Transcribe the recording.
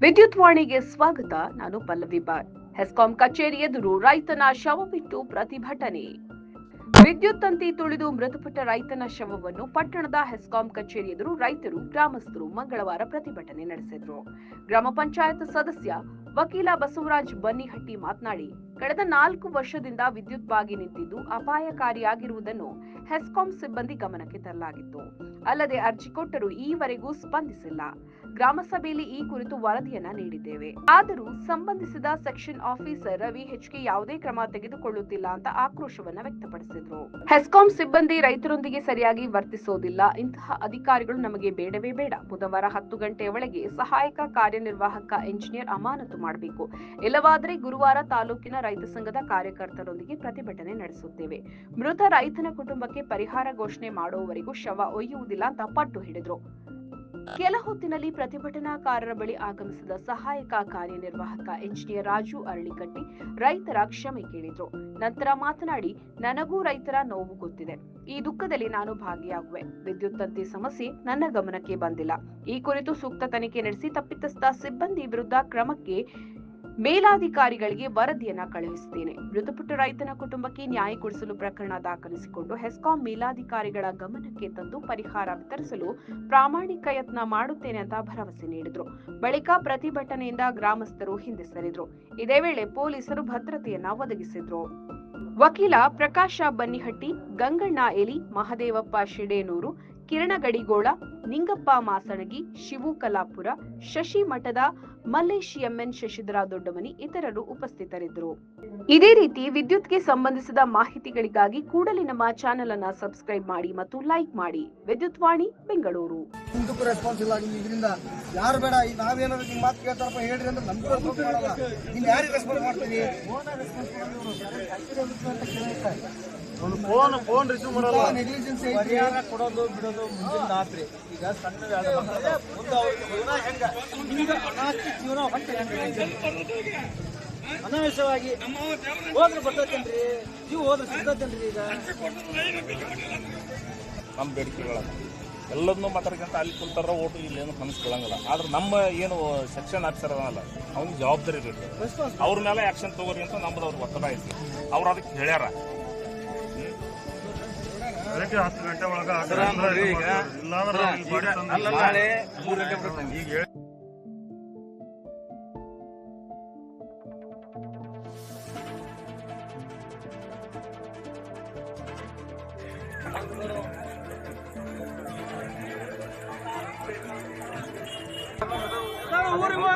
ವಿದ್ಯುತ್ ವಾಣಿಗೆ ಸ್ವಾಗತ. ನಾನು ಪಲ್ಲವಿ ಬಾರ್. ಹೆಸ್ಕಾಂ ಕಚೇರಿ ಎದುರು ರೈತನ ಶವವಿಟ್ಟು ಪ್ರತಿಭಟನೆ. ವಿದ್ಯುತ್ ತಂತಿ ತುಳಿದು ಮೃತಪಟ್ಟ ರೈತನ ಶವವನ್ನು ಪಟ್ಟಣದ ಹೆಸ್ಕಾಂ ಕಚೇರಿ ಎದುರು ರೈತರು, ಗ್ರಾಮಸ್ಥರು ಮಂಗಳವಾರ ಪ್ರತಿಭಟನೆ ನಡೆಸಿದರು. ಗ್ರಾಮ ಪಂಚಾಯತ್ ಸದಸ್ಯ ವಕೀಲ ಬಸವರಾಜ್ ಬನ್ನಿಹಟ್ಟಿ ಮಾತನಾಡಿ, ಕಳೆದ 4 ವರ್ಷದಿಂದ ವಿದ್ಯುತ್ ಬಾಗಿ ನಿಂತಿದ್ದು ಅಪಾಯಕಾರಿಯಾಗಿರುವುದನ್ನು ಹೆಸ್ಕಾಂ ಸಿಬ್ಬಂದಿ ಗಮನಕ್ಕೆ ತರಲಾಗಿತ್ತು. ಅಲ್ಲದೆ ಅರ್ಜಿ ಕೊಟ್ಟರೂ ಈವರೆಗೂ ಸ್ಪಂದಿಸಿಲ್ಲ. ಗ್ರಾಮ ಸಭೆಯಲ್ಲಿ ಈ ಕುರಿತು ವರದಿಯನ್ನ ನೀಡಿದ್ದೇವೆ. ಆದರೂ ಸಂಬಂಧಿಸಿದ ಸೆಕ್ಷನ್ ಆಫೀಸರ್ ರವಿ ಹೆಚ್ಕೆ ಯಾವುದೇ ಕ್ರಮ ತೆಗೆದುಕೊಳ್ಳುತ್ತಿಲ್ಲ ಅಂತ ಆಕ್ರೋಶವನ್ನ ವ್ಯಕ್ತಪಡಿಸಿದ್ರು. ಹೆಸ್ಕಾಂ ಸಿಬ್ಬಂದಿ ರೈತರೊಂದಿಗೆ ಸರಿಯಾಗಿ ವರ್ತಿಸೋದಿಲ್ಲ. ಇಂತಹ ಅಧಿಕಾರಿಗಳು ನಮಗೆ ಬೇಡವೇ ಬೇಡ. ಬುಧವಾರ 10 ಗಂಟೆಯ ಒಳಗೆ ಸಹಾಯಕ ಕಾರ್ಯನಿರ್ವಾಹಕ ಎಂಜಿನಿಯರ್ ಅಮಾನತು ಮಾಡಬೇಕು. ಇಲ್ಲವಾದರೆ ಗುರುವಾರ ತಾಲೂಕಿನ ರೈತ ಸಂಘದ ಕಾರ್ಯಕರ್ತರೊಂದಿಗೆ ಪ್ರತಿಭಟನೆ ನಡೆಸುತ್ತೇವೆ. ಮೃತ ರೈತನ ಕುಟುಂಬಕ್ಕೆ ಪರಿಹಾರ ಘೋಷಣೆ ಮಾಡುವವರೆಗೂ ಶವ ಒಯ್ಯುವುದಿಲ್ಲ ಅಂತ ಪಟ್ಟು ಹಿಡಿದ್ರು. ಕೆಲ ಹೊತ್ತಿನಲ್ಲಿ ಪ್ರತಿಭಟನಾಕಾರರ ಬಳಿ ಆಗಮಿಸಿದ ಸಹಾಯಕ ಕಾರ್ಯನಿರ್ವಾಹಕ ಎಂಜಿನಿಯರ್ ರಾಜು ಅರಳಿಕಟ್ಟಿ ರೈತರ ಕ್ಷಮೆ ಕೇಳಿದ್ರು. ನಂತರ ಮಾತನಾಡಿ, ನನಗೂ ರೈತರ ನೋವು ಗೊತ್ತಿದೆ. ಈ ದುಃಖದಲ್ಲಿ ನಾನು ಭಾಗಿಯಾಗುವೆ. ವಿದ್ಯುತ್ ತಂತಿ ಸಮಸ್ಯೆ ನನ್ನ ಗಮನಕ್ಕೆ ಬಂದಿಲ್ಲ. ಈ ಕುರಿತು ಸೂಕ್ತ ತನಿಖೆ ನಡೆಸಿ ತಪ್ಪಿತಸ್ಥ ಸಿಬ್ಬಂದಿ ವಿರುದ್ಧ ಕ್ರಮಕ್ಕೆ ಮೇಲಾಧಿಕಾರಿಗಳಿಗೆ ವರದಿಯನ್ನ ಕಳುಹಿಸುತ್ತೇನೆ. ಮೃತಪಟ್ಟ ರೈತನ ಕುಟುಂಬಕ್ಕೆ ನ್ಯಾಯ ಕೊಡಿಸಲು ಪ್ರಕರಣ ದಾಖಲಿಸಿಕೊಂಡು ಹೆಸ್ಕಾಂ ಮೇಲಾಧಿಕಾರಿಗಳ ಗಮನಕ್ಕೆ ತಂದು ಪರಿಹಾರ ವಿತರಿಸಲು ಪ್ರಾಮಾಣಿಕ ಯತ್ನ ಮಾಡುತ್ತೇನೆ ಅಂತ ಭರವಸೆ ನೀಡಿದ್ರು. ಬಳಿಕ ಪ್ರತಿಭಟನೆಯಿಂದ ಗ್ರಾಮಸ್ಥರು ಹಿಂದೆ ಸರಿದ್ರು. ಇದೇ ವೇಳೆ ಪೊಲೀಸರು ಭದ್ರತೆಯನ್ನ ಒದಗಿಸಿದ್ರು. ವಕೀಲ ಪ್ರಕಾಶ ಬನ್ನಿಹಟ್ಟಿ, ಗಂಗಣ್ಣ ಎಲಿ, ಮಹದೇವಪ್ಪ ಶಿಡೇನೂರು, ಕಿರಣ ಗಡಿಗೋಳ, ನಿಂಗಪ್ಪ ಮಾಸಣಗಿ, ಶಿವು ಕಲಾಪುರ, ಶಶಿ ಮಠದ, ಮಲ್ಲೇಶ್ ಎಂಎನ್, ಶಶಿಧರ ದೊಡ್ಡಮನಿ ಇತರರು ಉಪಸ್ಥಿತರಿದ್ದರು. ಇದೇ ರೀತಿ ವಿದ್ಯುತ್ಗೆ ಸಂಬಂಧಿಸಿದ ಮಾಹಿತಿಗಳಿಗಾಗಿ ಕೂಡಲೇ ನಮ್ಮ ಚಾನೆಲ್ ಅನ್ನು ಸಬ್ಸ್ಕ್ರೈಬ್ ಮಾಡಿ ಮತ್ತು ಲೈಕ್ ಮಾಡಿ. ವಿದ್ಯುತ್ ವಾಣಿ, ಬೆಂಗಳೂರು. ರೆಸ್ಪಾನ್ಸ್ ಇಲ್ಲ ಇದರಿಂದ ಯಾರು ಬೇಡ. ನಾವೇನಾದ್ರು ನಿಮ್ಮ ಮಾತು ಕೇಳ್ತಾರಪ್ಪ ಹೇಳ್ರಿ ಅಂದ್ರೆ ನಮ್ಗೂ ರೆಸ್ಪಾನ್ಸ್ ಮಾಡಲ್ಲ. ನೀನು ಯಾರಿಗೆ ರೆಸ್ಪಾನ್ಸ್ ಮಾಡ್ತೀವಿ? ಫೋನ್ ರಿಸೀವ್ ಮಾಡಲ್ಲ. ನೆಗ್ಲಿಜೆನ್ಸ್ ಪರಿಹಾರ ಕೊಡೋದು ಬಿಡೋದು ಮುಂದಿನ ರಾತ್ರಿ. ಈಗ ಸಣ್ಣ ಜೀವನ ಅನಾವಶ್ಯವಾಗಿ ಹೋದ್ರೆ ಬರ್ತೈತೇನ್ರಿ? ನೀವು ಹೋದ್ರೆ ಸಿಗ್ತೈತೇನ್ರಿ? ಈಗ ನಮ್ಮ ಬೇಡಿಕೆಗಳ ಎಲ್ಲದನ್ನೂ ಮಾತಾಡ್ಕೊಂತ ಅಲ್ಲಿ ಕುಂತಾರ ಓಟು ಇಲ್ಲೇನು ಕನಸ್ಕೊಳ್ಳಂಗಿಲ್ಲ. ಆದ್ರೆ ನಮ್ಮ ಏನು ಸೆಕ್ಷನ್ ಆಫೀಸರ್ ಅದಲ್ಲ, ಅವ್ನಿಗೆ ಜವಾಬ್ದಾರಿ ಬೇಕು. ಅವ್ರ ಮೇಲೆ ಆಕ್ಷನ್ ತಗೋರಿ ಅಂತ ನಮ್ಮದು ಅವ್ರಿಗೆ ಒತ್ತಡ ಐತಿ. ಅವ್ರು ಅದಕ್ಕೆ ಹೇಳ್ಯಾರ. 10 ಗಂಟೆ ಒಳಗೆ ನಾಳೆ 3 ಗಂಟೆ ಬರ್ತಾನೆ. ಈಗ ಊರಿಗೆ